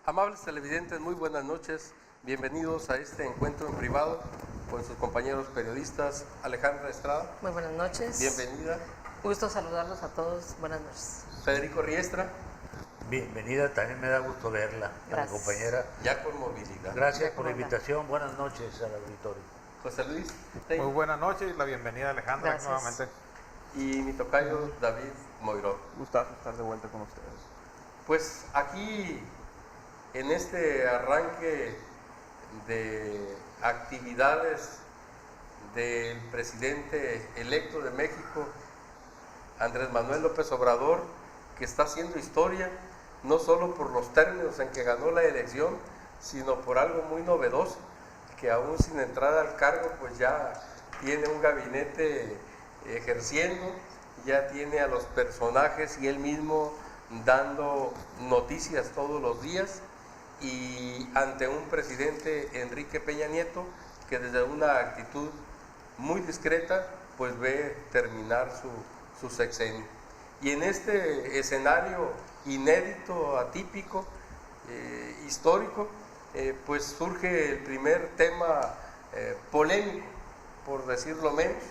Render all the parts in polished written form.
Amables televidentes, muy buenas noches. Bienvenidos a este encuentro en privado con sus compañeros periodistas. Alejandra Estrada. Muy buenas noches. Bienvenida. Gusto saludarlos a todos. Buenas noches. Federico Riestra. Bienvenida, también me da gusto verla, a mi compañera. Ya con movilidad. Gracias por la invitación. Buenas noches al auditorio. José Luis. Muy buenas noches y la bienvenida a Alejandra. Gracias. Nuevamente. Y mi tocayo David Moiró. Gustazo estar de vuelta con ustedes. Pues aquí, en este arranque de actividades del presidente electo de México, Andrés Manuel López Obrador, que está haciendo historia, no solo por los términos en que ganó la elección, sino por algo muy novedoso, que aún sin entrar al cargo, pues ya tiene un gabinete ejerciendo, ya tiene a los personajes y él mismo dando noticias todos los días, y ante un presidente, Enrique Peña Nieto, que desde una actitud muy discreta pues ve terminar su sexenio. Y en este escenario inédito, atípico, histórico, pues surge el primer tema polémico, por decirlo menos,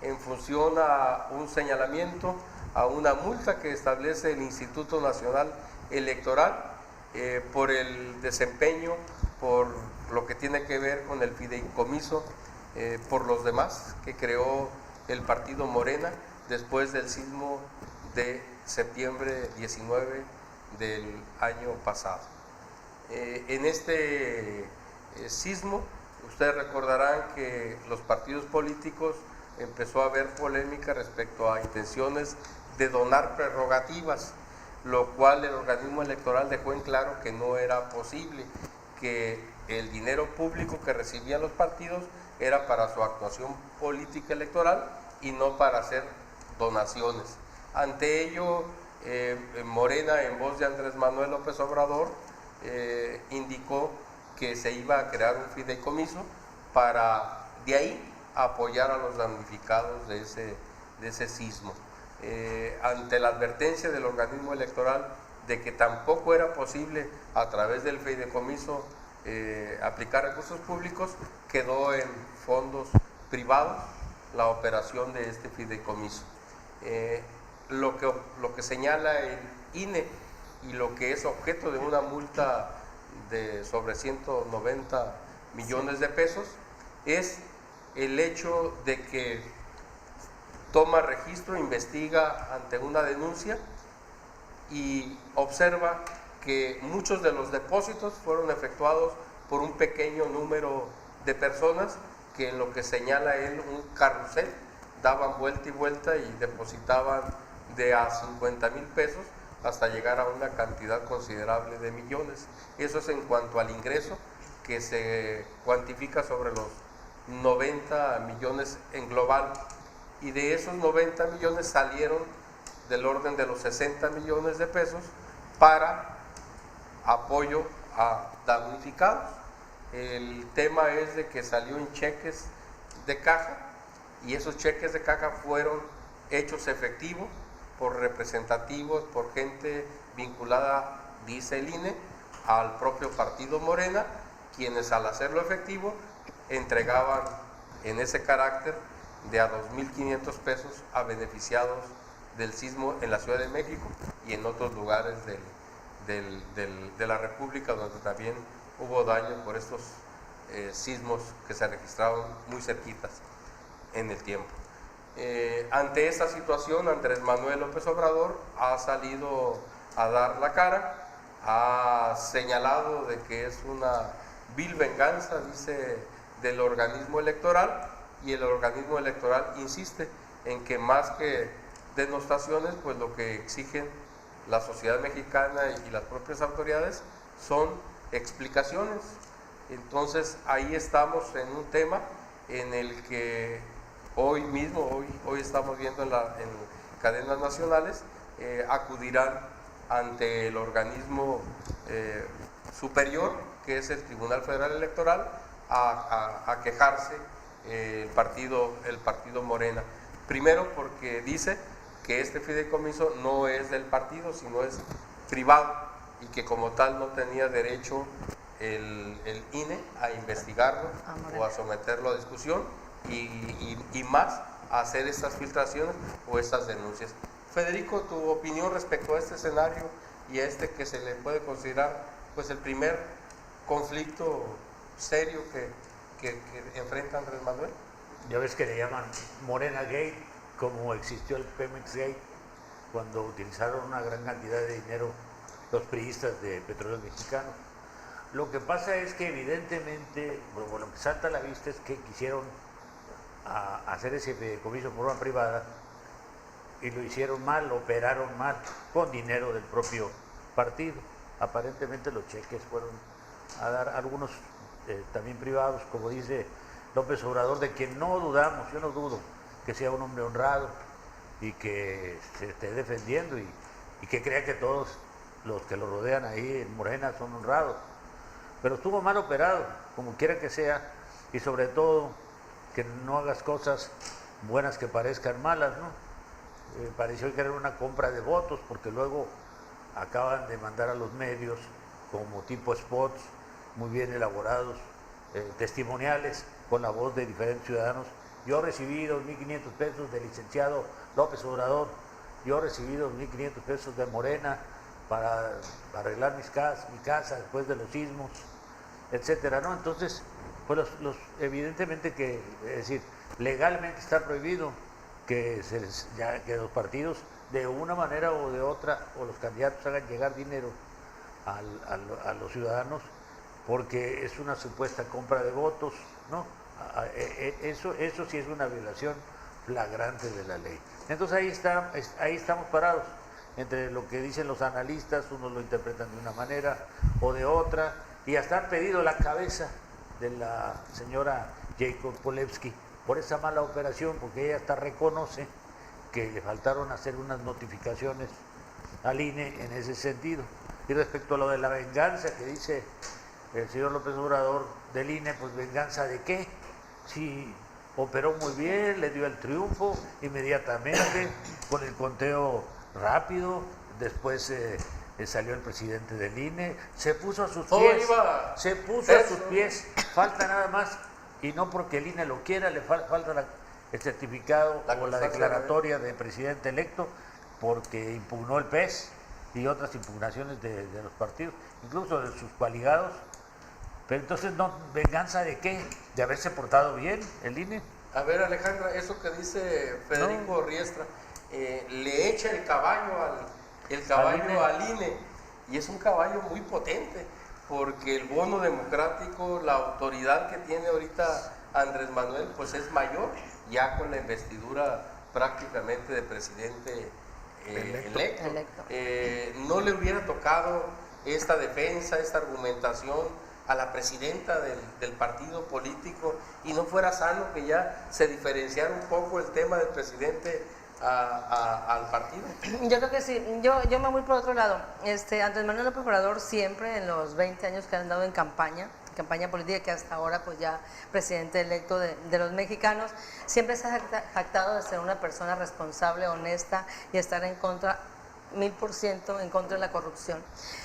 en función a un señalamiento, a una multa que establece el Instituto Nacional Electoral por el desempeño, por lo que tiene que ver con el fideicomiso por los demás que creó el partido Morena después del sismo de septiembre 19 del año pasado. En este sismo, ustedes recordarán que los partidos políticos empezó a haber polémica respecto a intenciones de donar prerrogativas, lo cual el organismo electoral dejó en claro que no era posible, que el dinero público que recibían los partidos era para su actuación política electoral y no para hacer donaciones. Ante ello, Morena, en voz de Andrés Manuel López Obrador, indicó que se iba a crear un fideicomiso para de ahí apoyar a los damnificados de ese sismo. Ante la advertencia del organismo electoral de que tampoco era posible a través del fideicomiso aplicar recursos públicos, quedó en fondos privados la operación de este fideicomiso. Lo que señala el INE y lo que es objeto de una multa de sobre 190 millones de pesos es el hecho de que toma registro, investiga ante una denuncia y observa que muchos de los depósitos fueron efectuados por un pequeño número de personas que, en lo que señala él, un carrusel, daban vuelta y vuelta y depositaban de a 50,000 pesos hasta llegar a una cantidad considerable de millones. Eso es en cuanto al ingreso, que se cuantifica sobre los 90 millones en global, y de esos 90 millones salieron del orden de los 60 millones de pesos para apoyo a damnificados. El tema es de que salió en cheques de caja, y esos cheques de caja fueron hechos efectivos por representativos, por gente vinculada, dice el INE, al propio partido Morena, quienes al hacerlo efectivo entregaban en ese carácter de a 2,500 pesos a beneficiados del sismo en la Ciudad de México y en otros lugares de la República, donde también hubo daño por estos sismos que se registraron muy cerquitas en el tiempo. Ante esta situación, Andrés Manuel López Obrador ha salido a dar la cara, ha señalado de que es una vil venganza, dice, del organismo electoral, y el organismo electoral insiste en que más que denostaciones, pues lo que exigen la sociedad mexicana y las propias autoridades son explicaciones. Entonces ahí estamos en un tema en el que hoy mismo, hoy estamos viendo en cadenas nacionales, acudirán ante el organismo superior, que es el Tribunal Federal Electoral, a quejarse el partido Morena. Primero porque dice que este fideicomiso no es del partido, sino es privado y que como tal no tenía derecho el INE a investigarlo o a someterlo a discusión y más a hacer estas filtraciones o estas denuncias. Federico, tu opinión respecto a este escenario y a este que se le puede considerar pues el primer conflicto serio que enfrenta Andrés Manuel. Ya ves que le llaman Morena Gate, como existió el Pemex Gate, cuando utilizaron una gran cantidad de dinero los priistas de Petróleos Mexicanos. Lo que pasa es que evidentemente, bueno, lo que salta a la vista es que quisieron hacer ese fideicomiso por forma privada y lo hicieron mal, operaron mal, con dinero del propio partido. Aparentemente los cheques fueron a dar algunos también privados, como dice López Obrador, de quien no dudamos, yo no dudo que sea un hombre honrado y que se esté defendiendo y que crea que todos los que lo rodean ahí en Morena son honrados. Pero estuvo mal operado, como quiera que sea, y sobre todo que no hagas cosas buenas que parezcan malas, ¿no? Pareció que era una compra de votos, porque luego acaban de mandar a los medios como tipo spots muy bien elaborados, testimoniales con la voz de diferentes ciudadanos. Yo recibí 2.500 pesos del licenciado López Obrador, yo recibí 2.500 pesos de Morena para arreglar mi casa después de los sismos, etcétera, ¿no? Entonces, pues evidentemente que, es decir, legalmente está prohibido que los partidos de una manera o de otra, o los candidatos hagan llegar dinero a los ciudadanos, porque es una supuesta compra de votos, ¿no? Eso sí es una violación flagrante de la ley. Entonces ahí estamos parados, entre lo que dicen los analistas, unos lo interpretan de una manera o de otra, y hasta han pedido la cabeza de la señora Jacob Polewski por esa mala operación, porque ella hasta reconoce que le faltaron hacer unas notificaciones al INE en ese sentido. Y respecto a lo de la venganza que dice el señor López Obrador del INE, pues venganza de qué, si operó muy bien, le dio el triunfo inmediatamente con el conteo rápido, después salió el presidente del INE, se puso a sus pies, falta nada más, y no porque el INE lo quiera, le falta el certificado o la declaratoria de presidente electo, porque impugnó el PES y otras impugnaciones de los partidos, incluso de sus coaligados. Pero entonces, no, ¿venganza de qué? ¿De haberse portado bien el INE? A ver, Alejandra, eso que dice Federico Riestra, le echa el caballo al INE, y es un caballo muy potente, porque el bono democrático, la autoridad que tiene ahorita Andrés Manuel, pues es mayor, ya con la investidura prácticamente de presidente electo. No le hubiera tocado esta defensa, esta argumentación a la presidenta del partido político, y no fuera sano que ya se diferenciara un poco el tema del presidente al partido. Yo creo que sí. Yo me voy por otro lado. Andrés Manuel López Obrador siempre, en los 20 años que han andado en campaña política, que hasta ahora pues ya presidente electo de los mexicanos, siempre se ha jactado de ser una persona responsable, honesta, y estar en contra 1000% en contra de la corrupción.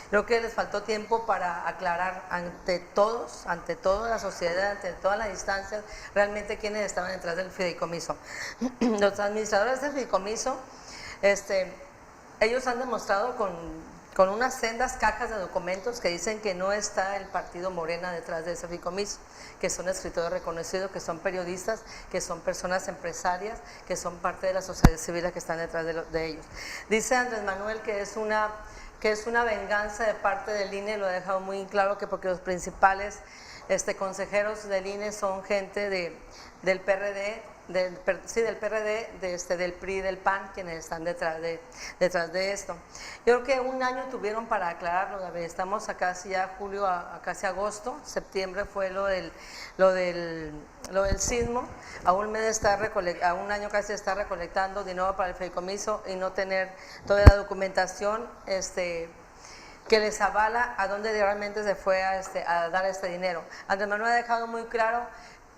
Creo que les faltó tiempo para aclarar ante toda la sociedad, ante todas las instancias, realmente quiénes estaban detrás del fideicomiso. Los administradores del fideicomiso, ellos han demostrado con unas sendas cajas de documentos que dicen que no está el partido Morena detrás de ese fideicomiso, que son escritores reconocidos, que son periodistas, que son personas empresarias, que son parte de la sociedad civil que están detrás de ellos. Dice Andrés Manuel que es una venganza de parte del INE, lo ha dejado muy claro, que porque los principales consejeros del INE son gente del PRD, del PRD, del PRI y del PAN, quienes están detrás de esto. Yo creo que un año tuvieron para aclararlo, David. Estamos a casi ya julio, a casi agosto, septiembre fue lo del sismo, a un año casi está recolectando dinero para el fideicomiso y no tener toda la documentación que les avala a dónde realmente se fue a dar este dinero. Andrés Manuel ha dejado muy claro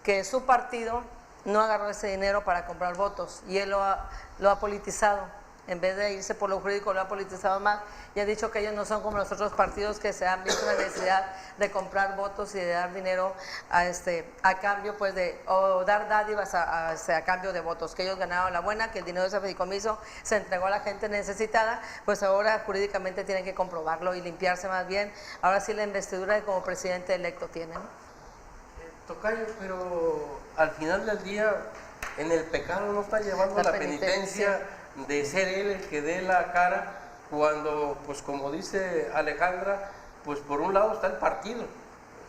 que su partido no agarró ese dinero para comprar votos, y él lo ha politizado. en vez de irse por lo jurídico, lo ha politizado más y ha dicho que ellos no son como los otros partidos que se han visto la necesidad de comprar votos y de dar dinero a cambio, pues o dar dádivas a cambio de votos, que ellos ganaron la buena, que el dinero de ese fideicomiso se entregó a la gente necesitada, pues ahora jurídicamente tienen que comprobarlo y limpiarse más bien. Ahora sí la investidura de como presidente electo tienen. Tocayo, pero al final del día, en el pecado no está llevando la penitencia de ser él el que dé la cara, cuando, pues como dice Alejandra, pues por un lado está el partido,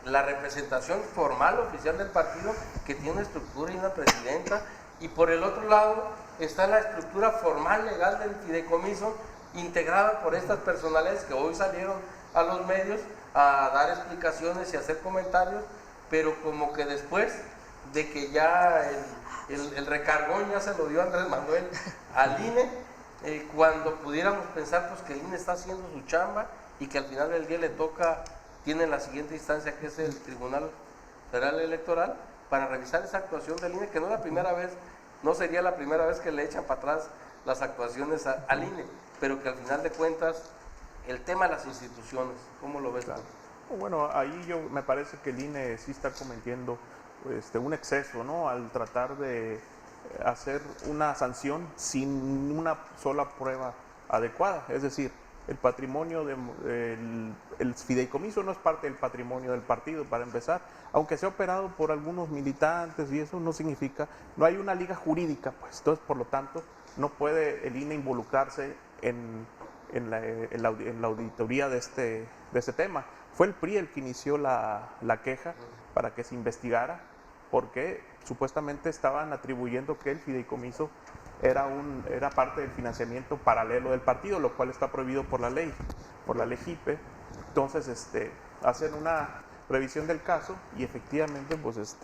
la representación formal, oficial del partido, que tiene una estructura y una presidenta, y por el otro lado está la estructura formal legal del fideicomiso, integrada por estas personalidades que hoy salieron a los medios a dar explicaciones y hacer comentarios, pero como que después de que ya el recargón ya se lo dio Andrés Manuel al INE, cuando pudiéramos pensar pues que el INE está haciendo su chamba y que al final del día le toca, tiene la siguiente instancia que es el Tribunal Federal Electoral para revisar esa actuación del INE, que no es la primera vez, no sería la primera vez que le echan para atrás las actuaciones al INE, pero que al final de cuentas el tema de las instituciones, ¿cómo lo ves? Claro. Bueno, ahí me parece que el INE sí está cometiendo un exceso, ¿no? Al tratar de hacer una sanción sin una sola prueba adecuada. Es decir, el patrimonio, el fideicomiso no es parte del patrimonio del partido, para empezar. Aunque sea operado por algunos militantes y eso no significa, no hay una liga jurídica, pues. Entonces, por lo tanto, no puede el INE involucrarse en la auditoría de este tema. Fue el PRI el que inició la queja para que se investigara, porque supuestamente estaban atribuyendo que el fideicomiso era parte del financiamiento paralelo del partido, lo cual está prohibido por la ley JIPE. Entonces, hacen una revisión del caso y efectivamente, pues,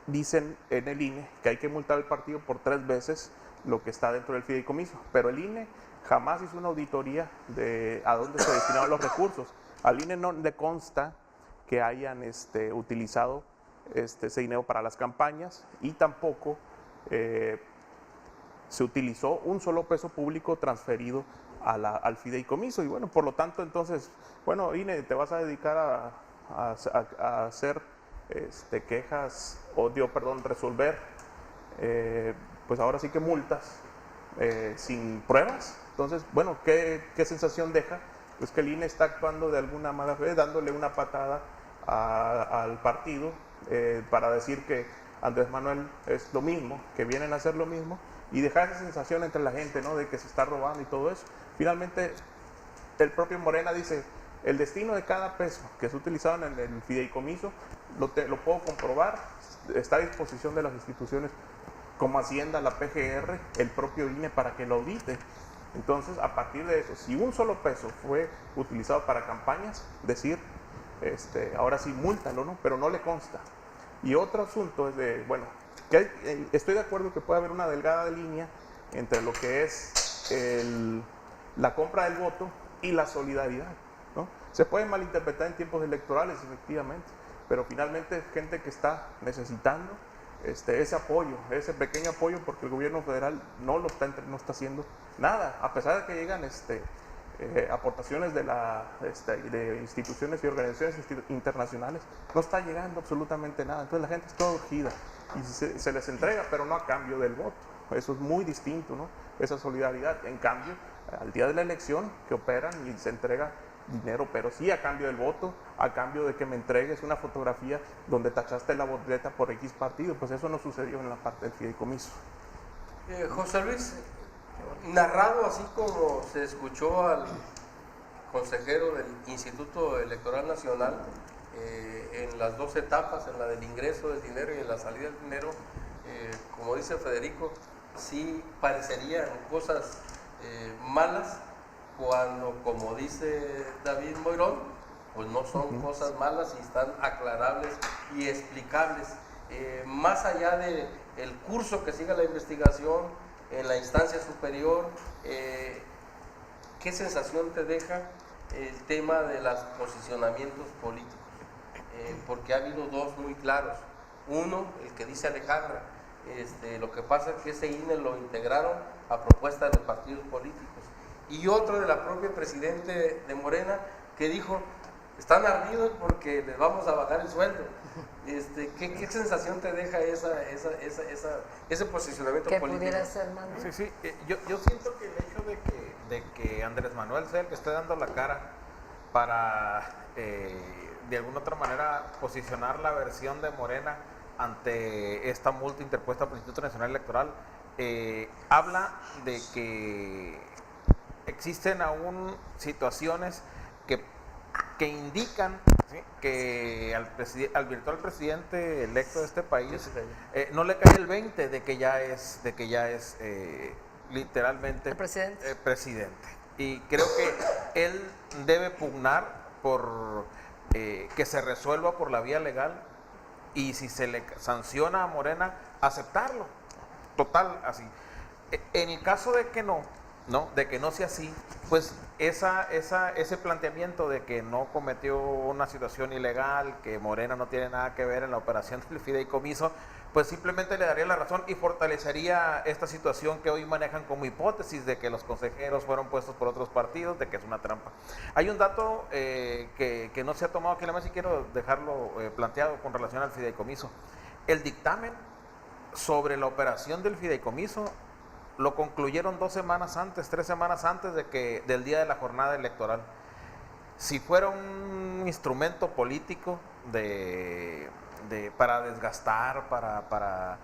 dicen en el INE que hay que multar al partido por 3 veces lo que está dentro del fideicomiso, pero el INE jamás hizo una auditoría de a dónde se destinaron los recursos. Al INE no le consta que hayan utilizado ese dinero para las campañas y tampoco se utilizó un solo peso público transferido al fideicomiso. Y bueno, por lo tanto, entonces, bueno, INE, te vas a dedicar a hacer quejas, resolver, pues ahora sí que multas sin pruebas. Entonces, bueno, ¿qué sensación deja? Pues que el INE está actuando de alguna mala fe, dándole una patada al partido para decir que Andrés Manuel es lo mismo, que vienen a hacer lo mismo, y dejar esa sensación entre la gente, ¿no?, de que se está robando y todo eso. Finalmente, el propio Morena dice, el destino de cada peso que es utilizado en el fideicomiso, lo puedo comprobar, está a disposición de las instituciones como Hacienda, la PGR, el propio INE, para que lo audite. Entonces, a partir de eso, si un solo peso fue utilizado para campañas, decir, ahora sí, múltalo, ¿no? Pero no le consta. Y otro asunto es que estoy de acuerdo que puede haber una delgada línea entre lo que es la compra del voto y la solidaridad, ¿no? Se puede malinterpretar en tiempos electorales, efectivamente, pero finalmente es gente que está necesitando ese apoyo, ese pequeño apoyo, porque el gobierno federal no está haciendo nada, a pesar de que llegan aportaciones de instituciones y organizaciones internacionales, no está llegando absolutamente nada. Entonces la gente está urgida y se les entrega, pero no a cambio del voto. Eso es muy distinto, ¿no? Esa solidaridad. En cambio, al día de la elección, que operan y se entrega dinero, pero sí a cambio del voto, a cambio de que me entregues una fotografía donde tachaste la boleta por X partido. Pues eso no sucedió en la parte del fideicomiso. José Luis, narrado así como se escuchó al consejero del Instituto Electoral Nacional en las 2 etapas, en la del ingreso del dinero y en la salida del dinero, como dice Federico, sí parecerían cosas malas, cuando, como dice David Moirón, pues no son cosas malas y están aclarables y explicables. Más allá del curso que siga la investigación en la instancia superior, ¿qué sensación te deja el tema de los posicionamientos políticos? Porque ha habido 2 muy claros. Uno, el que dice Alejandra, lo que pasa es que ese INE lo integraron a propuesta de los partidos políticos. Y otro de la propia presidente de Morena que dijo, están ardidos porque les vamos a bajar el sueldo. ¿Qué sensación te deja ese posicionamiento ¿Qué político? pudiera ser, Manuel? Sí, sí. Yo siento que el hecho de que Andrés Manuel sea el que esté dando la cara para, de alguna otra manera, posicionar la versión de Morena ante esta multa interpuesta por el Instituto Nacional Electoral, habla de que existen aún situaciones que indican, ¿sí?, que al virtual presidente electo de este país no le cae el 20 de que ya es literalmente ¿El presidente? presidente. Y creo que él debe pugnar por que se resuelva por la vía legal, y si se le sanciona a Morena, aceptarlo. Total, así. En el caso de que no, de que no sea así, pues ese planteamiento de que no cometió una situación ilegal, que Morena no tiene nada que ver en la operación del fideicomiso, pues simplemente le daría la razón y fortalecería esta situación que hoy manejan como hipótesis de que los consejeros fueron puestos por otros partidos, de que es una trampa. Hay un dato que no se ha tomado aquí en la mesa y quiero dejarlo planteado con relación al fideicomiso. El dictamen sobre la operación del fideicomiso lo concluyeron 3 semanas antes del día de la jornada electoral. Si fuera un instrumento político para desgastar, para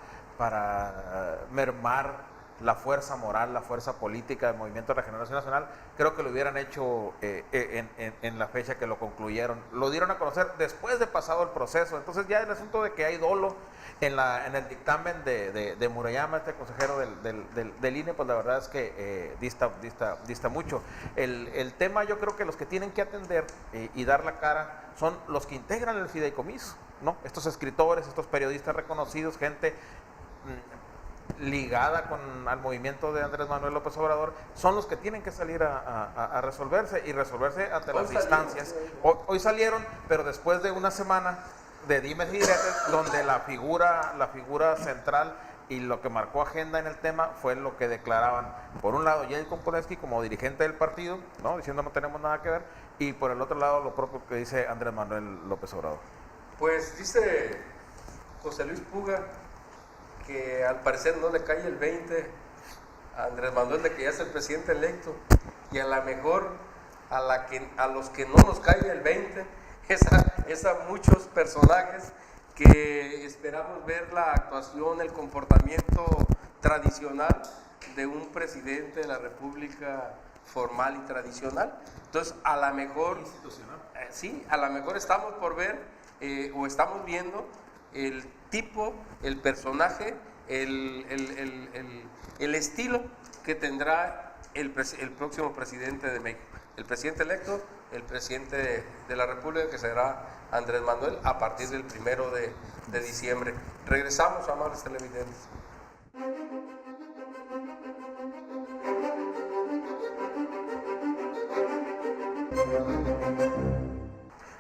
mermar la fuerza moral, la fuerza política del Movimiento de Regeneración Nacional, creo que lo hubieran hecho en la fecha que lo concluyeron. Lo dieron a conocer después de pasado el proceso. Entonces ya el asunto de que hay dolo en el dictamen de Murayama, este consejero del INE, pues la verdad es que dista mucho. El tema, yo creo que los que tienen que atender y dar la cara son los que integran el fideicomiso, ¿no? Estos escritores, estos periodistas reconocidos, gente ligada al movimiento de Andrés Manuel López Obrador, son los que tienen que salir a resolverse ante las instancias. Hoy salieron, pero después de una semana de dimes y diretes, donde la figura central y lo que marcó agenda en el tema fue lo que declaraban, por un lado, Yair Kompoleski como dirigente del partido, ¿no?, diciendo no tenemos nada que ver, y por el otro lado lo propio que dice Andrés Manuel López Obrador. Pues dice José Luis Puga que al parecer no le cae el 20 a Andrés Manuel de que ya es el presidente electo, y a lo mejor a los que no nos cae el 20 es a muchos personajes que esperamos ver la actuación, el comportamiento tradicional de un presidente de la República formal y tradicional. Entonces, a lo mejor institucional. Sí, a lo mejor estamos por ver o estamos viendo el tipo, el personaje, el estilo que tendrá el próximo presidente de México. El presidente electo, el presidente de la República, que será Andrés Manuel a partir del 1 de diciembre. Regresamos, amables televidentes.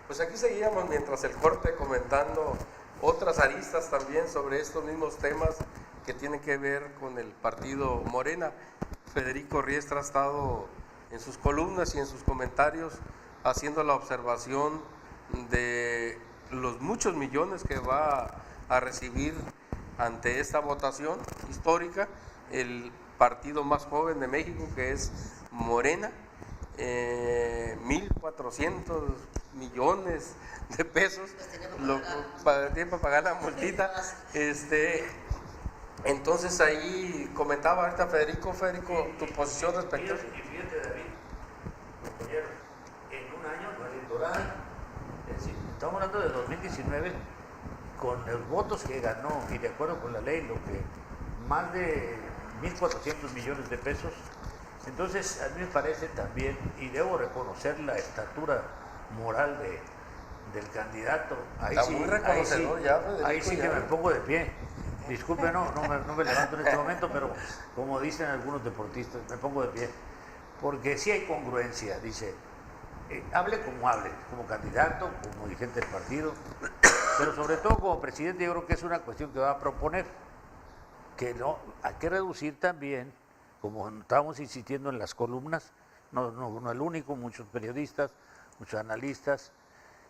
Pues aquí seguíamos mientras el corte comentando otras aristas también sobre estos mismos temas que tienen que ver con el partido Morena. Federico Riestra ha estado en sus columnas y en sus comentarios haciendo la observación de los muchos millones que va a recibir ante esta votación histórica el partido más joven de México, que es Morena. 1.400 millones de pesos tiene para pagar la multita. Entonces ahí comentaba ahorita Federico, tu posición respecto a eso. Y fíjate, David, compañero, en un año electoral, es decir, estamos hablando de 2019, con los votos que ganó y de acuerdo con la ley, lo que más de 1.400 millones de pesos. Entonces, a mí me parece también, y debo reconocer la estatura moral del candidato. Está muy reconocedor ya, Federico. Ahí sí que me pongo de pie. Disculpe, no me levanto en este momento, pero como dicen algunos deportistas, me pongo de pie. Porque sí hay congruencia, dice, hable, como candidato, como dirigente del partido, pero sobre todo como presidente. Yo creo que es una cuestión que va a proponer, que no, hay que reducir también, como estábamos insistiendo en las columnas, no el único, muchos periodistas, muchos analistas,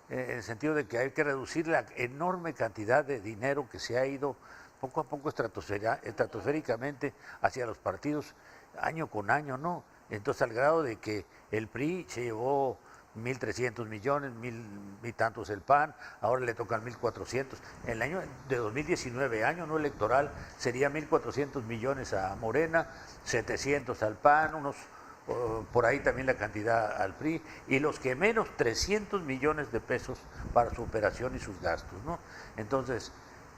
en el sentido de que hay que reducir la enorme cantidad de dinero que se ha ido poco a poco estratosféricamente hacia los partidos año con año, ¿no? Entonces, al grado de que el PRI se llevó 1.300 millones, mil tantos el PAN, ahora le tocan 1.400. En el año de 2019, año no electoral, sería 1.400 millones a Morena, 700 al PAN, por ahí también la cantidad al PRI, y los que menos, 300 millones de pesos para su operación y sus gastos, ¿no? Entonces,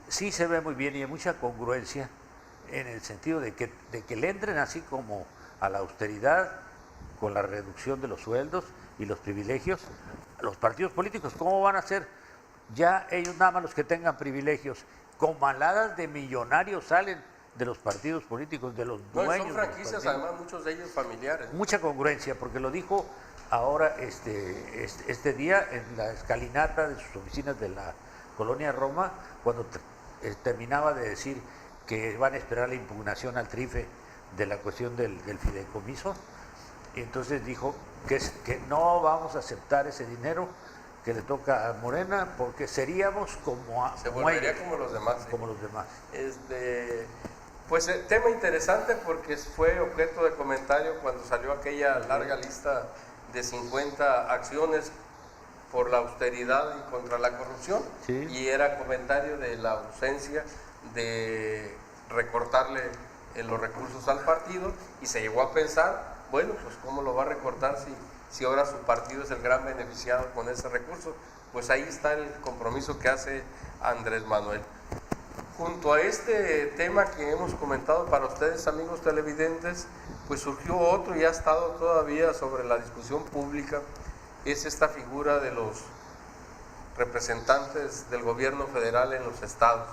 sí se ve muy bien y hay mucha congruencia en el sentido de que le entren así como a la austeridad, con la reducción de los sueldos y los privilegios. Los partidos políticos, ¿cómo van a ser? Ya ellos nada más los que tengan privilegios, con maladas de millonarios salen de los partidos políticos, de los dueños. Son franquicias, además, muchos de ellos familiares. Mucha congruencia, porque lo dijo ahora este día en la escalinata de sus oficinas de la Colonia Roma, cuando terminaba de decir que van a esperar la impugnación al TRIFE de la cuestión del fideicomiso. Y entonces dijo que no vamos a aceptar ese dinero que le toca a Morena, porque seríamos se volvería como los demás. Como los demás. Pues tema interesante, porque fue objeto de comentario cuando salió aquella larga lista de 50 acciones por la austeridad y contra la corrupción, sí. Y era comentario de la ausencia de recortarle los recursos al partido, y se llegó a pensar, bueno, pues cómo lo va a recortar si ahora su partido es el gran beneficiado con ese recurso. Pues ahí está el compromiso que hace Andrés Manuel. Junto a este tema que hemos comentado para ustedes, amigos televidentes, pues surgió otro y ha estado todavía sobre la discusión pública, es esta figura de los representantes del gobierno federal en los estados,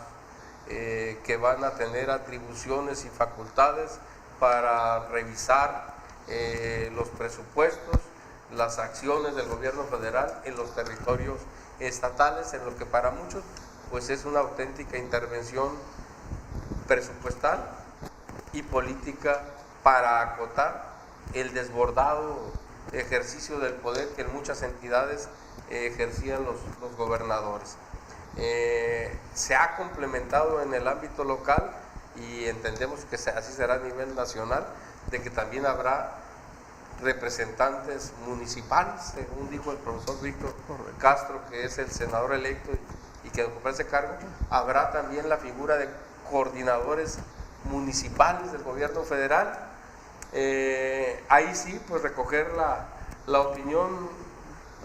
que van a tener atribuciones y facultades para revisar los presupuestos, las acciones del gobierno federal en los territorios estatales, en lo que para muchos pues es una auténtica intervención presupuestal y política para acotar el desbordado ejercicio del poder que en muchas entidades ejercían los gobernadores. Se ha complementado en el ámbito local, y entendemos que así será a nivel nacional, de que también habrá representantes municipales, según dijo el profesor Víctor Castro, que es el senador electo y que ocupa ese cargo. Habrá también la figura de coordinadores municipales del gobierno federal. Ahí sí, pues recoger la opinión,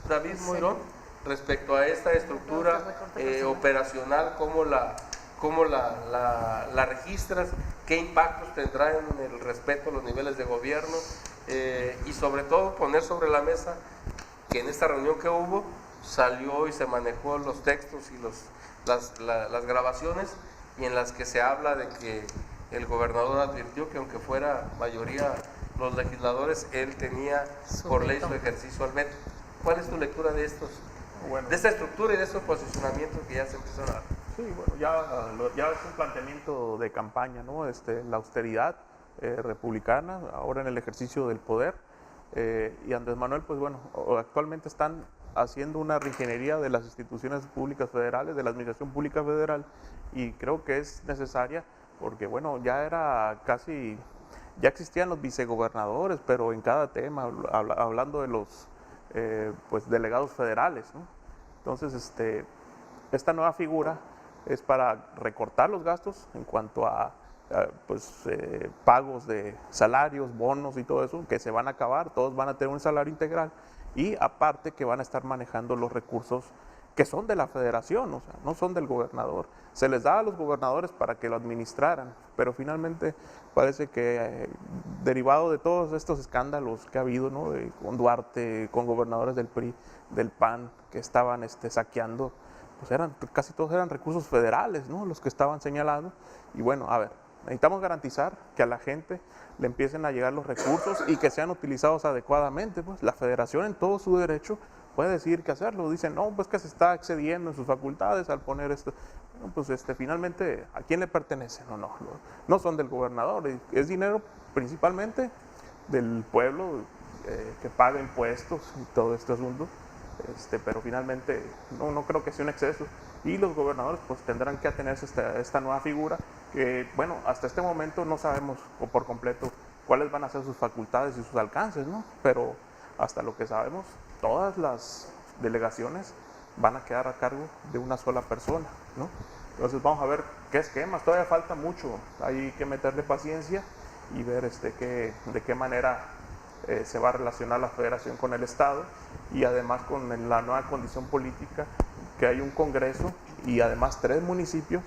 David Moirón, respecto a esta estructura operacional, cómo la registras, qué impactos tendrá en el respeto a los niveles de gobierno, y sobre todo poner sobre la mesa que en esta reunión que hubo salió y se manejó los textos y las grabaciones, y en las que se habla de que el gobernador advirtió que aunque fuera mayoría los legisladores, él tenía por ley su ejercicio al veto. ¿Cuál es tu lectura de de esta estructura y de estos posicionamientos que ya se empezaron a dar? Sí, bueno, ya es un planteamiento de campaña, ¿no? La austeridad republicana, ahora en el ejercicio del poder, y Andrés Manuel, pues bueno, actualmente están haciendo una reingeniería de las instituciones públicas federales, de la administración pública federal, y creo que es necesaria porque, bueno, ya existían los vicegobernadores, pero en cada tema, hablando de los pues delegados federales, ¿no? Entonces, esta nueva figura es para recortar los gastos en cuanto a pagos de salarios, bonos y todo eso, que se van a acabar, todos van a tener un salario integral, y aparte que van a estar manejando los recursos que son de la federación, o sea, no son del gobernador. Se les da a los gobernadores para que lo administraran, pero finalmente parece que derivado de todos estos escándalos que ha habido, ¿no? Con Duarte, con gobernadores del PRI, del PAN, que estaban saqueando, pues casi todos eran recursos federales, ¿no? Los que estaban señalando. Y bueno, a ver, necesitamos garantizar que a la gente le empiecen a llegar los recursos y que sean utilizados adecuadamente. Pues la federación, en todo su derecho, puede decidir qué hacerlo. Dicen, no, pues que se está excediendo en sus facultades al poner esto. Bueno, pues finalmente, ¿a quién le pertenece? No son del gobernador, es dinero principalmente del pueblo que paga impuestos y todo este asunto. Pero finalmente no creo que sea un exceso, y los gobernadores pues tendrán que atenerse a esta nueva figura que, bueno, hasta este momento no sabemos por completo cuáles van a ser sus facultades y sus alcances, ¿no? Pero hasta lo que sabemos, todas las delegaciones van a quedar a cargo de una sola persona, ¿no? Entonces vamos a ver qué esquemas, todavía falta mucho, hay que meterle paciencia y ver de qué manera se va a relacionar la federación con el Estado, y además con la nueva condición política, que hay un Congreso y además 3 municipios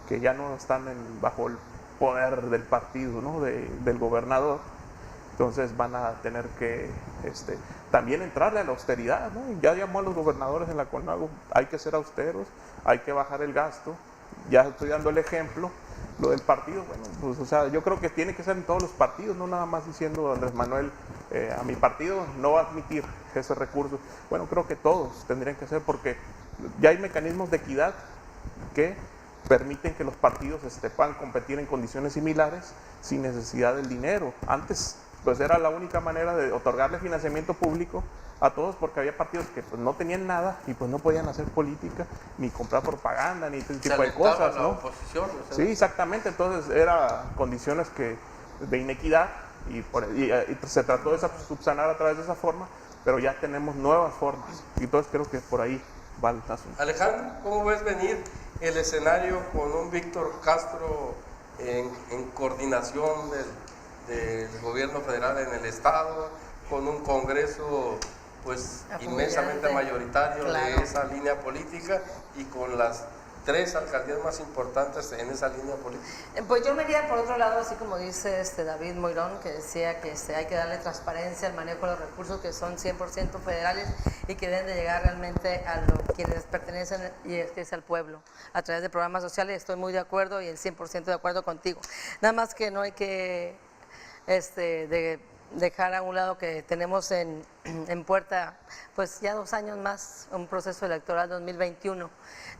que ya no están bajo el poder del partido, ¿no? Del gobernador. Entonces van a tener que también entrarle a la austeridad, ¿no? Ya llamó a los gobernadores en la CONAGO, hay que ser austeros, hay que bajar el gasto. Ya estoy dando el ejemplo. Lo del partido, bueno, pues o sea, yo creo que tiene que ser en todos los partidos, no nada más diciendo Andrés Manuel, a mi partido no va a admitir ese recurso. Bueno, creo que todos tendrían que ser, porque ya hay mecanismos de equidad que permiten que los partidos puedan competir en condiciones similares sin necesidad del dinero. Antes, pues era la única manera de otorgarle financiamiento público a todos, porque había partidos que pues no tenían nada y pues no podían hacer política, ni comprar propaganda, ni ese tipo de cosas, ¿no? Oposición, sí, exactamente. Entonces eran condiciones de inequidad y se trató de subsanar a través de esa forma, pero ya tenemos nuevas formas, y entonces creo que por ahí va el asunto. Alejandro, ¿cómo ves venir el escenario con un Víctor Castro en coordinación del gobierno federal en el estado, con un Congreso pues inmensamente mayoritario, claro, de esa línea política, y con las 3 alcaldías más importantes en esa línea política? Pues yo me iría por otro lado, así como dice David Moirón, que decía que hay que darle transparencia al manejo de los recursos, que son 100% federales y que deben de llegar realmente a quienes pertenecen, y es que es al pueblo, a través de programas sociales. Estoy muy de acuerdo y el 100% de acuerdo contigo. Nada más que no hay que dejar a un lado que tenemos en puerta pues ya 2 años más, un proceso electoral 2021.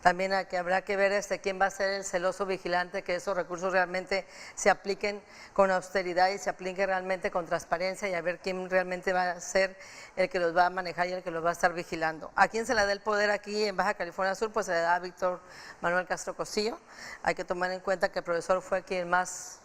También habrá que ver quién va a ser el celoso vigilante, que esos recursos realmente se apliquen con austeridad y se apliquen realmente con transparencia, y a ver quién realmente va a ser el que los va a manejar y el que los va a estar vigilando. ¿A quién se le da el poder aquí en Baja California Sur? Pues se le da a Víctor Manuel Castro Cosío. Hay que tomar en cuenta que el profesor fue quien más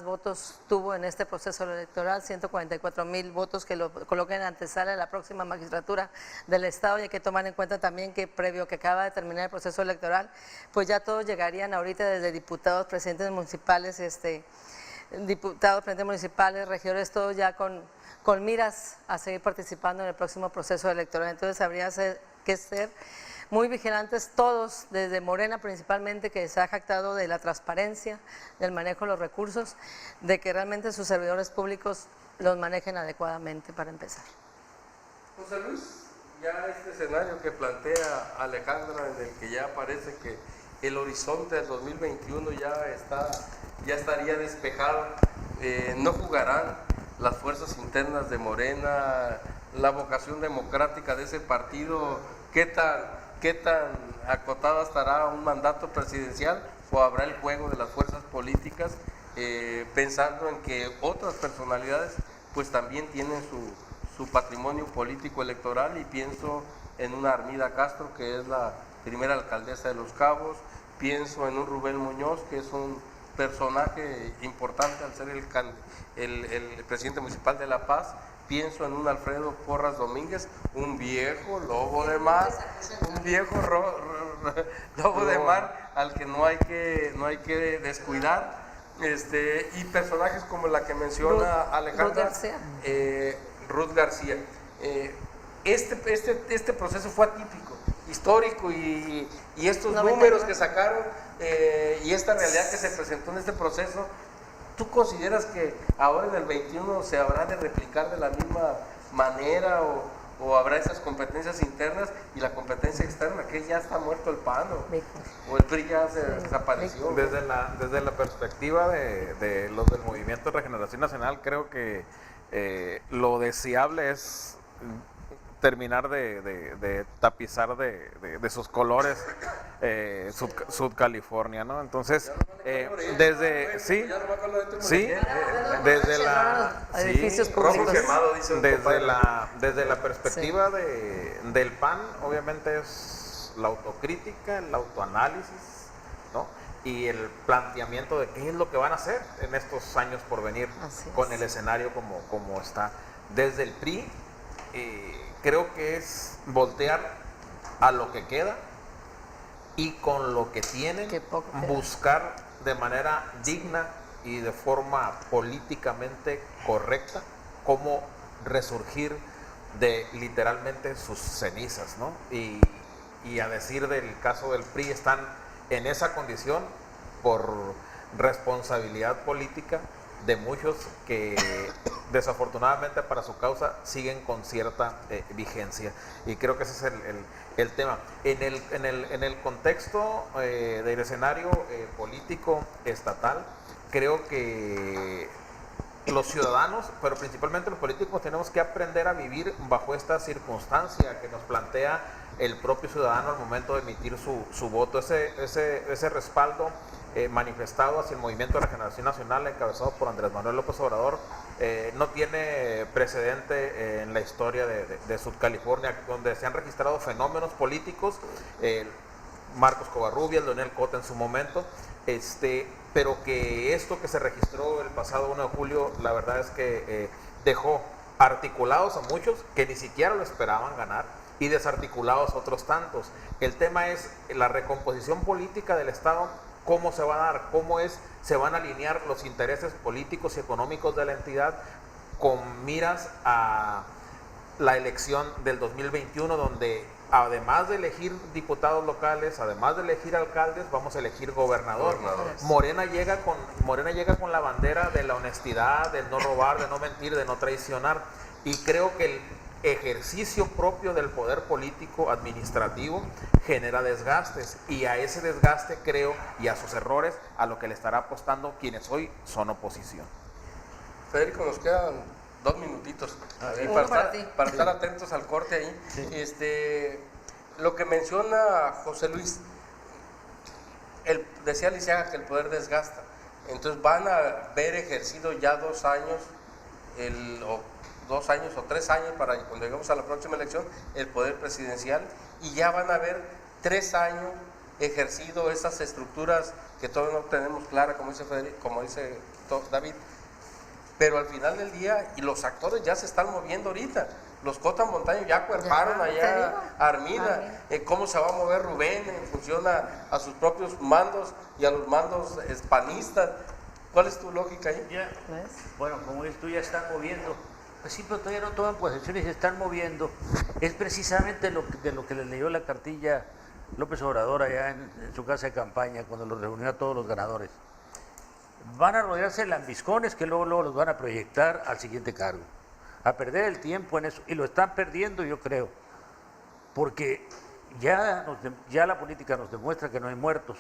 votos tuvo en este proceso electoral, 144,000 votos, que lo coloquen en antesala de la próxima magistratura del Estado. Y hay que tomar en cuenta también que previo que acaba de terminar el proceso electoral, pues ya todos llegarían ahorita, desde diputados, presidentes municipales, regidores, todos ya con miras a seguir participando en el próximo proceso electoral. Entonces habría que ser muy vigilantes todos, desde Morena principalmente, que se ha jactado de la transparencia, del manejo de los recursos, de que realmente sus servidores públicos los manejen adecuadamente, para empezar. José Luis, ya este escenario que plantea Alejandra, en el que ya parece que el horizonte del 2021 ya estaría despejado, no jugarán las fuerzas internas de Morena, la vocación democrática de ese partido, ¿qué tan acotada estará un mandato presidencial, o habrá el juego de las fuerzas políticas, pensando en que otras personalidades pues también tienen su patrimonio político electoral? Y pienso en una Armida Castro, que es la primera alcaldesa de Los Cabos, pienso en un Rubén Muñoz, que es un personaje importante al ser el presidente municipal de La Paz. Pienso en un Alfredo Porras Domínguez, un viejo lobo de mar, lobo de mar al que no hay que descuidar, y personajes como la que menciona Alejandra, Ruth García. Este proceso fue atípico, histórico, y estos números que sacaron, y esta realidad que se presentó en este proceso, ¿tú consideras que ahora en el 21 se habrá de replicar de la misma manera, o habrá esas competencias internas y la competencia externa, que ya está muerto el PAN, o el PRI ya se desapareció? Desde la perspectiva de los del Movimiento de Regeneración Nacional, creo que lo deseable es terminar de tapizar de sus colores Sud California, ¿no? Entonces, desde edificios públicos. desde la perspectiva del PAN, obviamente es la autocrítica, el autoanálisis, ¿no? Y el planteamiento de qué es lo que van a hacer en estos años por venir con el escenario como está. Desde el PRI, creo que es voltear a lo que queda y con lo que tienen buscar de manera digna y de forma políticamente correcta cómo resurgir de literalmente sus cenizas, ¿no? Y a decir del caso del PRI, están en esa condición por responsabilidad política de muchos que desafortunadamente para su causa siguen con cierta vigencia, y creo que ese es el tema. En el contexto del escenario político estatal, creo que los ciudadanos, pero principalmente los políticos, tenemos que aprender a vivir bajo esta circunstancia que nos plantea el propio ciudadano al momento de emitir su voto, ese respaldo manifestado hacia el Movimiento de Regeneración Nacional encabezado por Andrés Manuel López Obrador. No tiene precedente en la historia de Sud California, donde se han registrado fenómenos políticos, Marcos Covarrubias, Leonel Cota en su momento, pero que esto que se registró el pasado 1 de julio, la verdad es que dejó articulados a muchos que ni siquiera lo esperaban ganar y desarticulados a otros tantos. El tema es la recomposición política del Estado. ¿Cómo se va a dar? ¿Cómo se van a alinear los intereses políticos y económicos de la entidad con miras a la elección del 2021, donde además de elegir diputados locales, además de elegir alcaldes, vamos a elegir gobernadores? Morena llega con la bandera de la honestidad, del no robar, de no mentir, de no traicionar, y creo que el ejercicio propio del poder político administrativo genera desgastes, y a ese desgaste creo, y a sus errores, a lo que le estará apostando quienes hoy son oposición. Federico, nos quedan 2 minutitos para estar atentos al corte ahí. Sí. Lo que menciona José Luis, decía Lisiaga que el poder desgasta, entonces van a haber ejercido ya 2 años, 2 años o 3 años para cuando lleguemos a la próxima elección, el poder presidencial, y ya van a haber 3 años ejercido esas estructuras que todavía no tenemos claras, como dice David, pero al final del día, y los actores ya se están moviendo ahorita. Los Cota Montaño ya acuerparon allá a Armida, cómo se va a mover Rubén en función a sus propios mandos y a los mandos panistas. ¿Cuál es tu lógica ahí? Ya, bueno, como esto ya están moviendo. Pues sí, pero todavía no toman posesión y se están moviendo. Es precisamente de lo que les leyó la cartilla López Obrador allá en su casa de campaña, cuando los reunió a todos los ganadores. Van a rodearse de lambiscones que luego los van a proyectar al siguiente cargo, a perder el tiempo en eso, y lo están perdiendo, yo creo, porque ya la política nos demuestra que no hay muertos.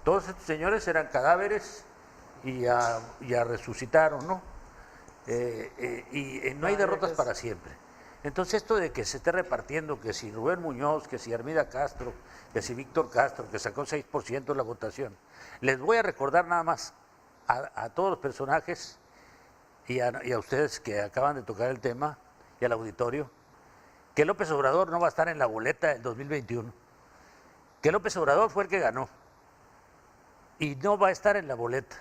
Todos estos señores eran cadáveres y ya resucitaron, ¿no? Y no hay derrotas para siempre. Entonces esto de que se esté repartiendo, que si Rubén Muñoz, que si Armida Castro, que si Víctor Castro, que sacó 6% de la votación, les voy a recordar nada más a todos los personajes y a ustedes que acaban de tocar el tema y al auditorio, que López Obrador no va a estar en la boleta del 2021, que López Obrador fue el que ganó y no va a estar en la boleta.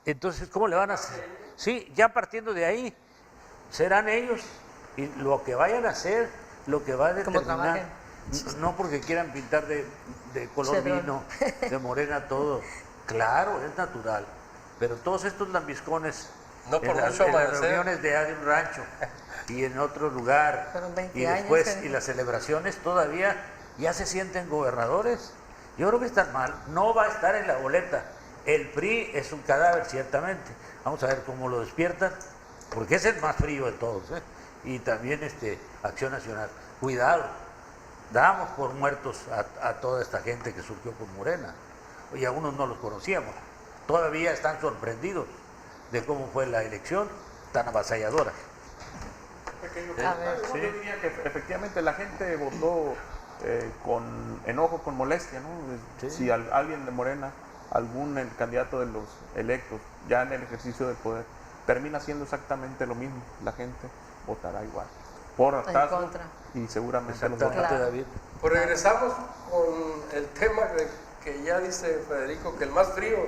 Entonces, ¿cómo le van a hacer? Sí, ya partiendo de ahí, serán ellos, y lo que vayan a hacer, lo que va a determinar, no porque quieran pintar de color vino, de morena todo, claro, es natural, pero todos estos lambiscones, no por en las reuniones de un rancho y en otro lugar, y después, y las celebraciones todavía, ya se sienten gobernadores. Yo creo que están mal, no va a estar en la boleta. El PRI es un cadáver, ciertamente. Vamos a ver cómo lo despiertan, porque es el más frío de todos, ¿eh? Y también Acción Nacional. Cuidado, damos por muertos a toda esta gente que surgió con Morena. Y a unos no los conocíamos. Todavía están sorprendidos de cómo fue la elección tan avasalladora. A ver. Yo diría que efectivamente la gente votó con enojo, con molestia, ¿no? Sí. Si alguien de Morena, el candidato de los electos, ya en el ejercicio del poder, termina haciendo exactamente lo mismo, la gente votará igual. Por hartazgo contra. y seguramente los Exactamente, Claro. David. Pues regresamos con el tema que ya dice Federico, que el más frío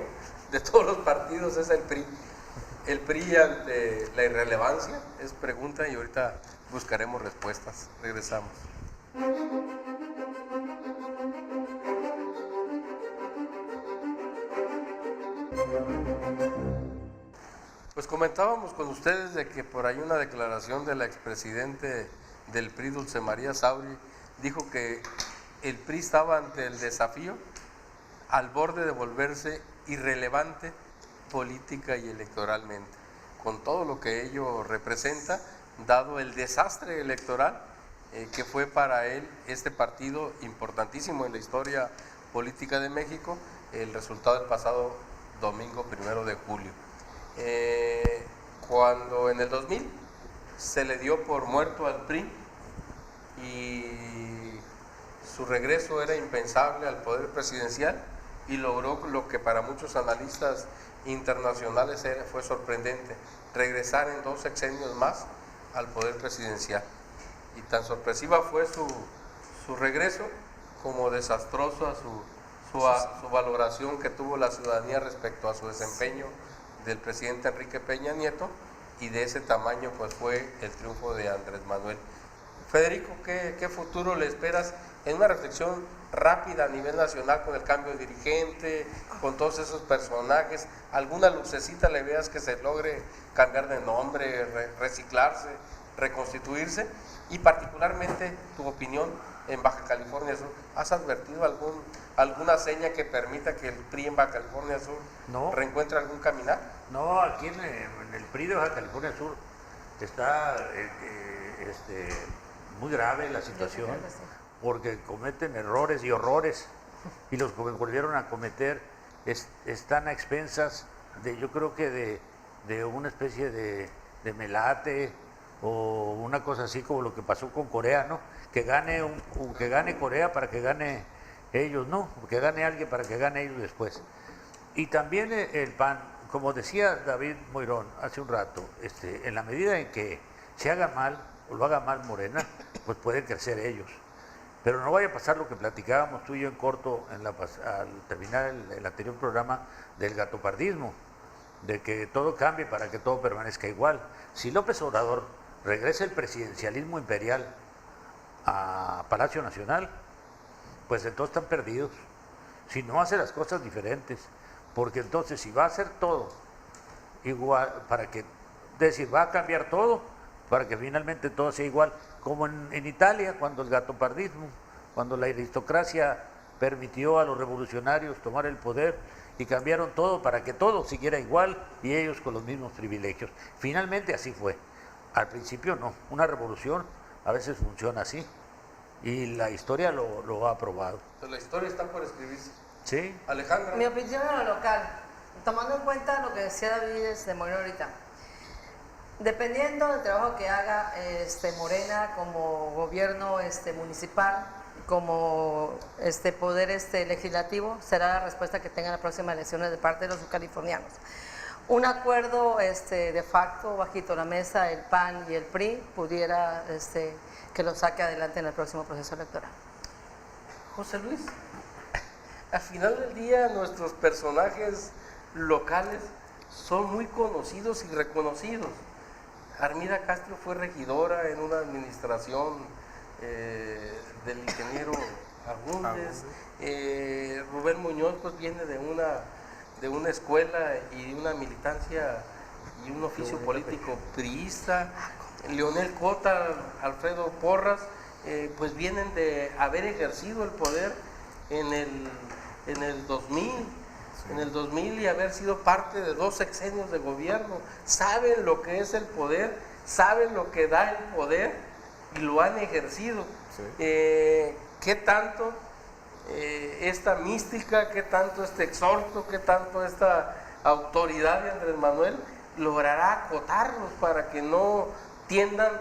de todos los partidos es el PRI. El PRI ante la irrelevancia es pregunta y ahorita buscaremos respuestas. Regresamos. Pues comentábamos con ustedes de que por ahí una declaración de la expresidente del PRI, Dulce María Sauri, dijo que el PRI estaba ante el desafío al borde de volverse irrelevante política y electoralmente, con todo lo que ello representa, dado el desastre electoral que fue para él este partido importantísimo en la historia política de México, el resultado del pasado domingo 1 de julio. Cuando en el 2000 se le dio por muerto al PRI y su regreso era impensable al poder presidencial y logró lo que para muchos analistas internacionales fue sorprendente, regresar en 2 sexenios más al poder presidencial. Y tan sorpresiva fue su regreso como desastrosa su valoración que tuvo la ciudadanía respecto a su desempeño del presidente Enrique Peña Nieto, y de ese tamaño pues fue el triunfo de Andrés Manuel. Federico, ¿qué futuro le esperas en una reflexión rápida a nivel nacional con el cambio de dirigente, con todos esos personajes? ¿Alguna lucecita le veas que se logre cambiar de nombre, reciclarse, reconstituirse? Y particularmente tu opinión en Baja California Sur. ¿Has advertido alguna seña que permita que el PRI en Baja California Sur No. reencuentre algún caminar? No, aquí en el PRI de Baja California Sur está muy grave la situación, creo que sí. porque cometen errores y horrores, y los que volvieron a cometer están a expensas yo creo que de una especie de melate o una cosa así como lo que pasó con Corea, ¿no? Que gane Corea para que gane ellos, no, que gane alguien para que gane ellos después. Y también el PAN, como decía David Moirón hace un rato, en la medida en que se haga mal o lo haga mal Morena, pues pueden crecer ellos. Pero no vaya a pasar lo que platicábamos tú y yo en corto al terminar el anterior programa del gatopardismo, de que todo cambie para que todo permanezca igual. Si López Obrador regresa el presidencialismo imperial a Palacio Nacional, pues entonces están perdidos. Si no hace las cosas diferentes, porque entonces si va a hacer todo igual, va a cambiar todo para que finalmente todo sea igual, como en Italia, cuando el gatopardismo, cuando la aristocracia permitió a los revolucionarios tomar el poder y cambiaron todo para que todo siguiera igual y ellos con los mismos privilegios. Finalmente así fue. Al principio no, una revolución a veces funciona así y la historia lo ha probado. Pues la historia está por escribirse. Sí. Alejandra. Mi opinión en lo local, tomando en cuenta lo que decía David de Morena ahorita, dependiendo del trabajo que haga Morena como gobierno municipal, como poder legislativo, será la respuesta que tengan las próximas elecciones de parte de los californianos. Un acuerdo de facto bajito la mesa, el PAN y el PRI, pudiera que lo saque adelante en el próximo proceso electoral. José Luis, al final del día nuestros personajes locales son muy conocidos y reconocidos. Armida Castro fue regidora en una administración del ingeniero Agúndez. Rubén Muñoz pues viene de una escuela y de una militancia y un oficio político priista. Leonel Cota, Alfredo Porras, pues vienen de haber ejercido el poder en el 2000. En el 2000 y haber sido parte de 2 sexenios de gobierno, saben lo que es el poder, saben lo que da el poder y lo han ejercido. Sí. ¿Qué tanto esta mística, qué tanto este exhorto, qué tanto esta autoridad de Andrés Manuel logrará acotarlos para que no tiendan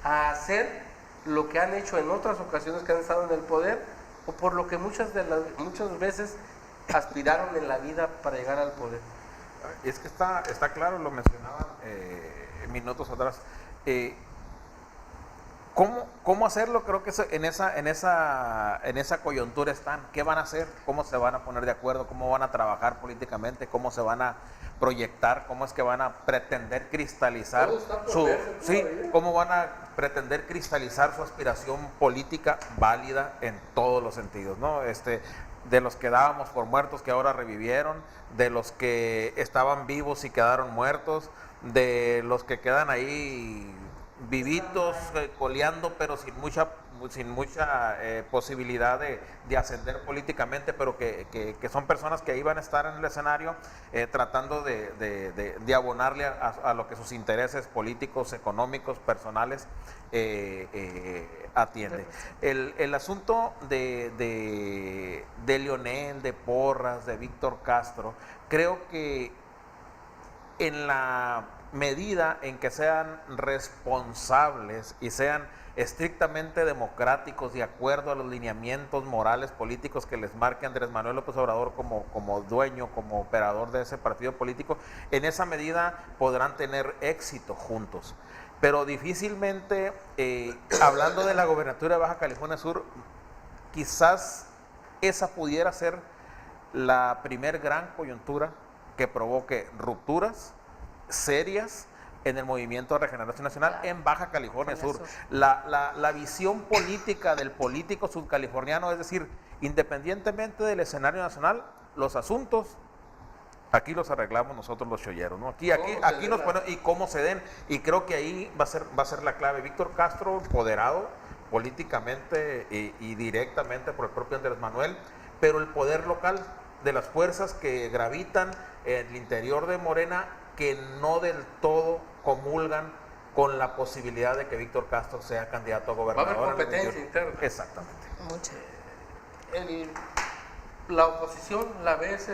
a hacer lo que han hecho en otras ocasiones que han estado en el poder, o por lo que muchas veces aspiraron en la vida para llegar al poder. Es que está claro, lo mencionaba minutos atrás. ¿Cómo hacerlo? Creo que en esa coyuntura están. ¿Qué van a hacer? ¿Cómo se van a poner de acuerdo? ¿Cómo van a trabajar políticamente? ¿Cómo se van a proyectar? ¿Cómo es que van a pretender cristalizar cómo van a pretender cristalizar su aspiración política válida en todos los sentidos, ¿no? De los que dábamos por muertos que ahora revivieron, de los que estaban vivos y quedaron muertos, de los que quedan ahí vivitos, coleando, pero sin mucha posibilidad de ascender políticamente, pero que son personas que ahí van a estar en el escenario tratando de abonarle a lo que sus intereses políticos, económicos, personales atienden. El asunto de Leonel, de Porras, de Víctor Castro, creo que en la medida en que sean responsables y sean estrictamente democráticos de acuerdo a los lineamientos morales políticos que les marque Andrés Manuel López Obrador como dueño, como operador de ese partido político, en esa medida podrán tener éxito juntos. Pero difícilmente, hablando de la gobernatura de Baja California Sur, quizás esa pudiera ser la primer gran coyuntura que provoque rupturas serias en el movimiento de regeneración nacional en Baja California Sur. La visión política del político subcaliforniano, es decir, independientemente del escenario nacional, los asuntos aquí los arreglamos nosotros los cholleros, ¿no? Aquí nos ponemos, y cómo se den, y creo que ahí va a ser la clave. Víctor Castro, empoderado políticamente y directamente por el propio Andrés Manuel, pero el poder local de las fuerzas que gravitan en el interior de Morena, que no del todo comulgan con la posibilidad de que Víctor Castro sea candidato a gobernador. Va a haber competencia interna. Exactamente. Mucho. La oposición la ves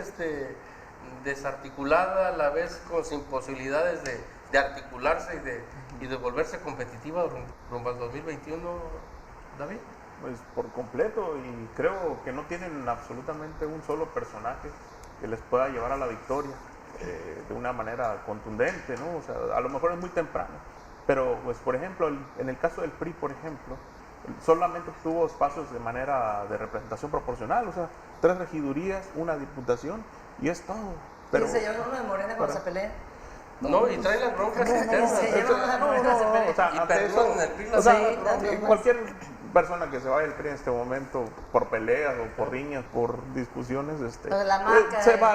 desarticulada, la ves sin posibilidades de articularse y de volverse competitiva rumbo al 2021, David. Pues por completo, y creo que no tienen absolutamente un solo personaje que les pueda llevar a la victoria de una manera contundente, ¿no? O sea, a lo mejor es muy temprano, pero pues por ejemplo, en el caso del PRI, por ejemplo, solamente obtuvo espacios de manera de representación proporcional, o sea, 3 regidurías, una diputación, y es todo. Pero, ¿y se llevan uno de Morena cuando se pelea? No, y trae las broncas internas. O sea, y ante eso, perdón, el PRI o sea, sí, cualquier persona que se vaya del PRI en este momento por peleas o por riñas, por discusiones, Lo de la marca, se va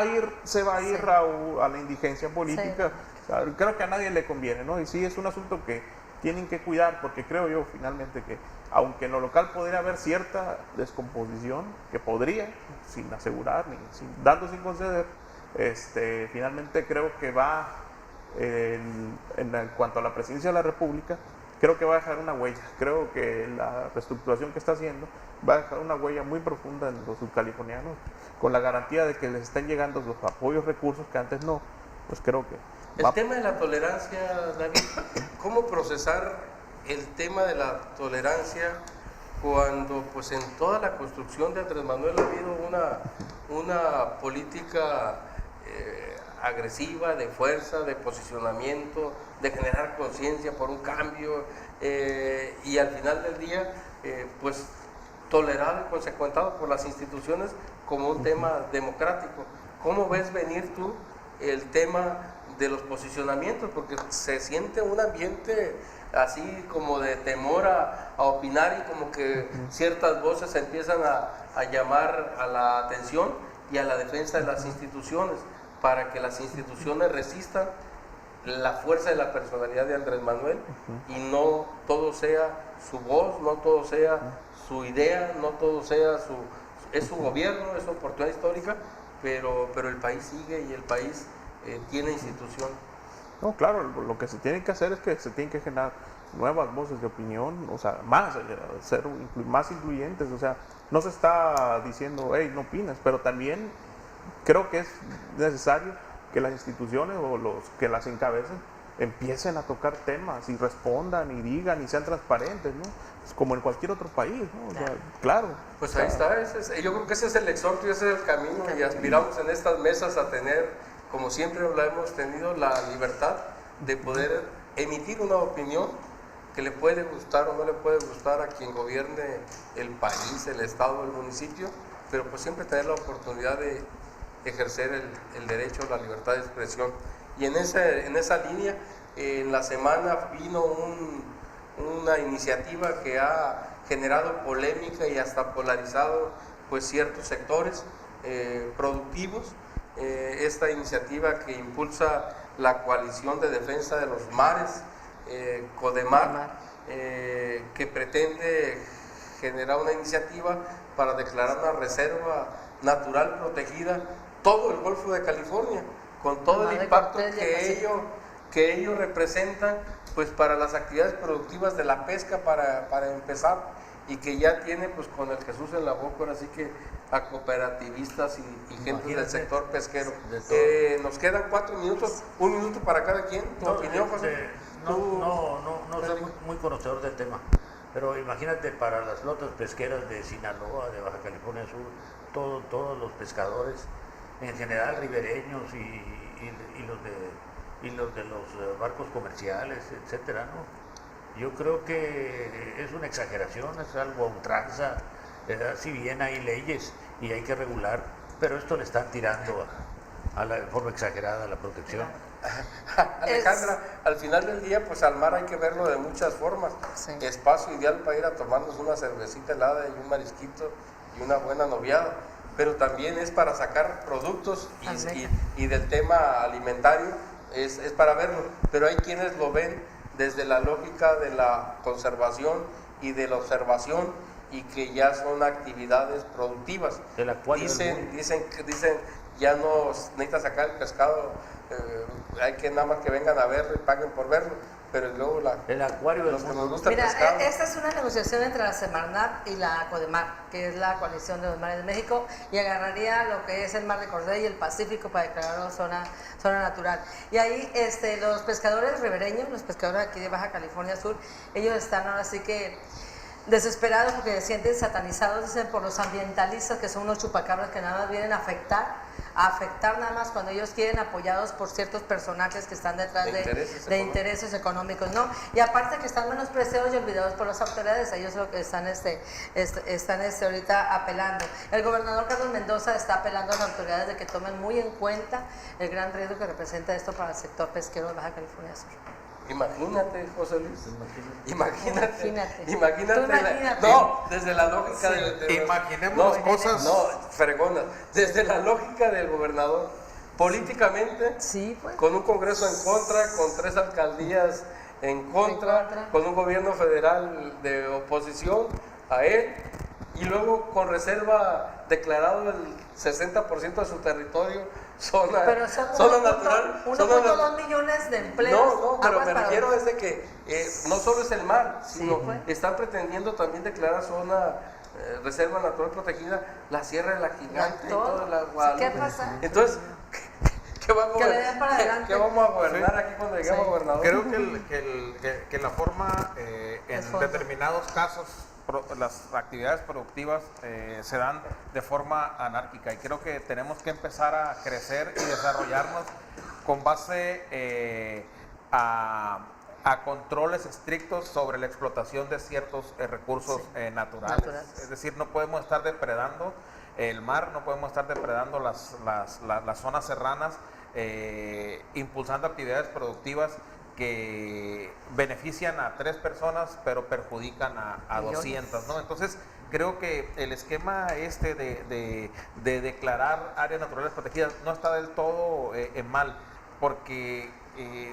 a ir a la indigencia política. Sí. O sea, creo que a nadie le conviene, ¿no? Y sí es un asunto que tienen que cuidar, porque creo yo finalmente que aunque en lo local podría haber cierta descomposición, que podría, sin asegurar, dando sin conceder, finalmente creo que va en cuanto a la presidencia de la República, creo que va a dejar una huella. Creo que la reestructuración que está haciendo va a dejar una huella muy profunda en los subcalifornianos, con la garantía de que les estén llegando los apoyos, recursos que antes no. Pues creo que el tema de la tolerancia, David, ¿cómo procesar el tema de la tolerancia cuando pues en toda la construcción de Andrés Manuel ha habido una política agresiva, de fuerza, de posicionamiento, de generar conciencia por un cambio, y al final del día pues tolerado y consecuentado por las instituciones como un tema democrático? ¿Cómo ves venir tú el tema de los posicionamientos? Porque se siente un ambiente así como de temor a opinar, y como que ciertas voces empiezan a llamar a la atención y a la defensa de las instituciones, para que las instituciones resistan la fuerza de la personalidad de Andrés Manuel, y no todo sea su voz, no todo sea su idea, no todo sea es su gobierno, es su oportunidad histórica, pero el país sigue y el país tiene institución. No, claro, lo que se tiene que hacer es que se tienen que generar nuevas voces de opinión, o sea, ser más incluyentes, o sea, no se está diciendo, hey, no opinas, pero también creo que es necesario que las instituciones o los que las encabecen empiecen a tocar temas y respondan y digan y sean transparentes, ¿no? Pues como en cualquier otro país, ¿no? O sea, claro. Pues ahí está, yo creo que ese es el exhorto y ese es el camino, y aspiramos en estas mesas a tener, como siempre lo hemos tenido, la libertad de poder emitir una opinión que le puede gustar o no le puede gustar a quien gobierne el país, el estado, el municipio, pero pues siempre tener la oportunidad de ejercer el derecho a la libertad de expresión. Y en esa línea, en la semana vino una iniciativa que ha generado polémica y hasta polarizado pues ciertos sectores productivos. Esta iniciativa que impulsa la Coalición de Defensa de los Mares, CODEMAR, que pretende generar una iniciativa para declarar una reserva natural protegida todo el Golfo de California, con todo el impacto que ello representa pues para las actividades productivas de la pesca para empezar, y que ya tiene pues con el Jesús en la boca, ahora sí que a cooperativistas y gente del sector pesquero. Nos quedan 4 minutos, 1 minuto para cada quien. ¿Tu opinión, José? No soy muy conocedor del tema, pero imagínate para las flotas pesqueras de Sinaloa, de Baja California Sur, todos los pescadores, en general ribereños y los de los barcos comerciales, etcétera, ¿no? Yo creo que es una exageración, es algo a ultranza, si bien hay leyes y hay que regular, pero esto le están tirando de forma exagerada a la protección. Alejandra, al final del día, pues al mar hay que verlo de muchas formas. Sí. Espacio ideal para ir a tomarnos una cervecita helada y un marisquito y una buena noviada, pero también es para sacar productos y del tema alimentario es para verlo, pero hay quienes lo ven desde la lógica de la conservación y de la observación, y que ya son actividades productivas. El acuario Dicen ya no necesita sacar el pescado, hay que nada más que vengan a verlo y paguen por verlo, pero luego el acuario los que nos gusta el Mira, pescado. esta es una negociación entre la Semarnat y la CODEMAR, que es la Coalición de los Mares de México, y agarraría lo que es el Mar de Cortés y el Pacífico para declararlo zona natural. Y ahí los pescadores ribereños, los pescadores aquí de Baja California Sur, ellos están ahora sí que desesperados porque se sienten satanizados, dicen, por los ambientalistas, que son unos chupacabras que nada más vienen a afectar nada más cuando ellos quieren, apoyados por ciertos personajes que están detrás de intereses económicos, ¿no? Y aparte que están menospreciados y olvidados por las autoridades, ellos lo que están ahorita apelando. El gobernador Carlos Mendoza está apelando a las autoridades de que tomen muy en cuenta el gran riesgo que representa esto para el sector pesquero de Baja California Sur. Imagínate, José Luis. Imagínate. Tú imagínate. No, desde la lógica Imaginemos cosas. No, fregonas. Desde la lógica del gobernador, políticamente, Sí, pues. con un Congreso en contra, con 3 alcaldías en contra, con un gobierno federal de oposición a él, y luego con reserva declarado el 60% de su territorio zona natural. 1.2 millones de empleos. No, pero aguas me para refiero desde que no solo es el mar, sino pues. están pretendiendo también declarar zona reserva natural protegida la Sierra de la Gigante y toda la Guadalupe. ¿Qué pasa? Entonces, ¿qué vamos Que le den para adelante. ¿qué vamos a gobernar aquí cuando lleguemos a gobernador? Creo que la forma en fondo. determinados casos las actividades productivas se dan de forma anárquica, y creo que tenemos que empezar a crecer y desarrollarnos con base a controles estrictos sobre la explotación de ciertos recursos naturales. Es decir, no podemos estar depredando el mar, no podemos estar depredando las zonas serranas, impulsando actividades productivas que benefician a 3 personas pero perjudican a 200, ¿no? Entonces creo que el esquema de declarar áreas naturales protegidas no está del todo mal, porque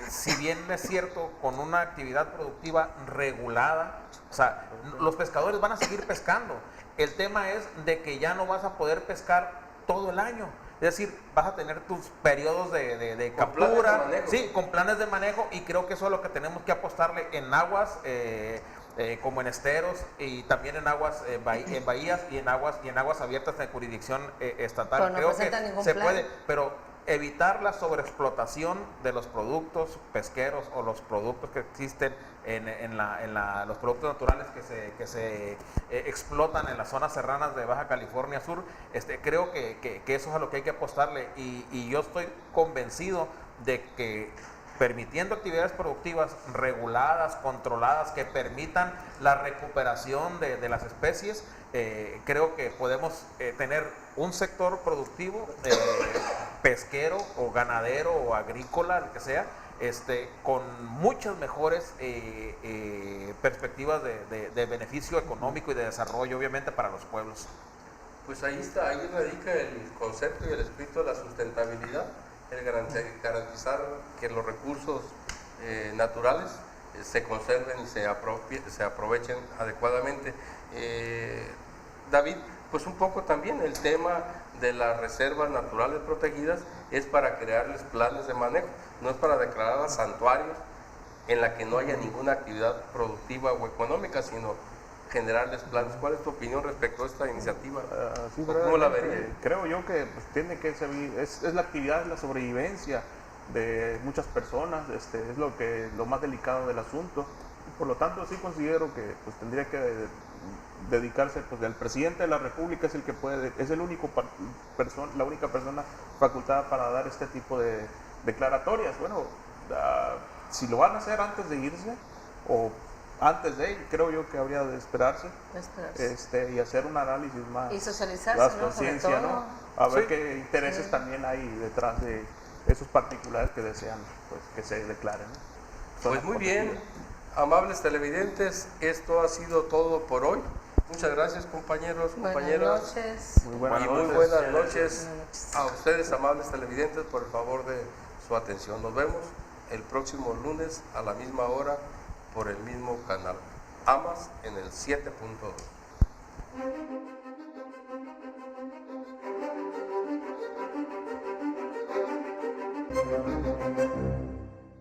si bien es cierto, con una actividad productiva regulada, o sea, los pescadores van a seguir pescando. El tema es de que ya no vas a poder pescar todo el año. Es decir, vas a tener tus periodos de captura, con planes de manejo, y creo que eso es lo que tenemos que apostarle en aguas como en esteros, y también en aguas en bahías y en aguas abiertas de jurisdicción estatal. Pero no creo que presenta ningún se plan. puede, pero evitar la sobreexplotación de los productos pesqueros o los productos que existen los productos naturales que se explotan en las zonas serranas de Baja California Sur. Creo que eso es a lo que hay que apostarle, y yo estoy convencido de que permitiendo actividades productivas reguladas, controladas, que permitan la recuperación de las especies, creo que podemos tener un sector productivo, pesquero o ganadero o agrícola, el que sea, con muchas mejores perspectivas de beneficio económico y de desarrollo, obviamente, para los pueblos. Pues ahí radica el concepto y el espíritu de la sustentabilidad, el garantizar que los recursos naturales se conserven y se aprovechen adecuadamente. David, pues un poco también el tema de las reservas naturales protegidas es para crearles planes de manejo, no es para declararlas santuarios en la que no haya ninguna actividad productiva o económica, sino generarles planes. ¿Cuál es tu opinión respecto a esta iniciativa? Sí, ¿Cómo la verías? creo yo que pues, tiene que servir, es la actividad, es la sobrevivencia de muchas personas, es lo más delicado del asunto. Por lo tanto, sí considero que pues, tendría que dedicarse, pues el presidente de la República es el que puede, es el único la única persona facultada para dar este tipo de declaratorias. Bueno, si lo van a hacer antes de irse o antes de ir, creo yo que habría de esperarse. Y hacer un análisis más. Y socializarse, más ¿no? conciencia, ¿no? A ver qué intereses Sí. también hay detrás de esos particulares que desean pues, que se declaren, ¿no? Pues muy bien, amables televidentes, esto ha sido todo por hoy. Muchas gracias, compañeros, compañeras. Buenas noches. Muy buenas Y muy noches. buenas noches a ustedes, amables televidentes, por el favor de su atención. Nos vemos el próximo lunes a la misma hora por el mismo canal. AMAS en el 7.2.